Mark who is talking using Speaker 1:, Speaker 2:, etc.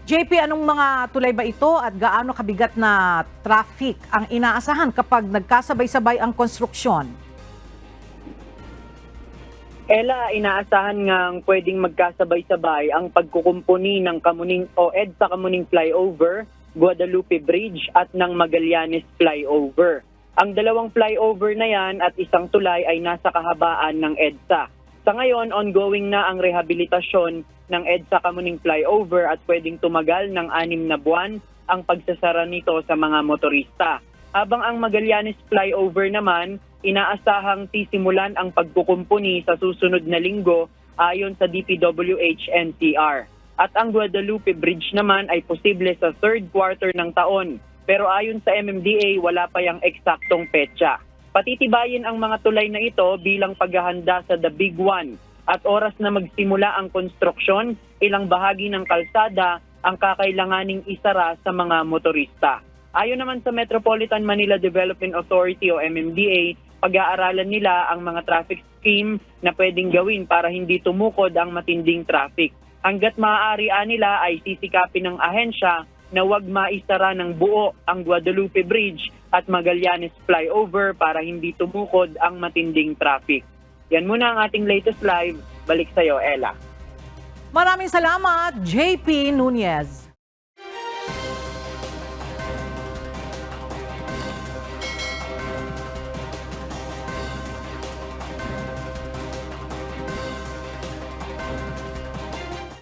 Speaker 1: JP, anong mga tulay ba ito at gaano kabigat na traffic ang inaasahan kapag nagkasabay-sabay ang konstruksyon?
Speaker 2: Ella, inaasahan ngang pwedeng magkasabay-sabay ang pagkukumpuni ng Kamuning o EDSA Kamuning Flyover, Guadalupe Bridge at ng Magallanes Flyover. Ang dalawang flyover na yan at isang tulay ay nasa kahabaan ng EDSA. Sa ngayon, ongoing na ang rehabilitasyon ng EDSA Kamuning Flyover at pwedeng tumagal ng 6 na buwan ang pagsasara nito sa mga motorista. Habang ang Magallanes Flyover naman, inaasahang sisimulan ang pagkukumpuni sa susunod na linggo ayon sa DPWH-NCR. At ang Guadalupe Bridge naman ay posible sa third quarter ng taon. Pero ayon sa MMDA, wala pa yang eksaktong petsa. Patitibayin ang mga tulay na ito bilang paghahanda sa The Big One. At oras na magsimula ang konstruksyon, ilang bahagi ng kalsada ang kakailanganing isara sa mga motorista. Ayon naman sa Metropolitan Manila Development Authority o MMDA, pag-aaralan nila ang mga traffic scheme na pwedeng gawin para hindi tumukod ang matinding traffic. Hanggat maaari nila ay sisikapin ng ahensya na huwag maisara ng buo ang Guadalupe Bridge at Magallanes Flyover para hindi tumukod ang matinding traffic. Yan muna ang ating latest live. Balik sa'yo, Ella.
Speaker 1: Maraming salamat, JP Nunez.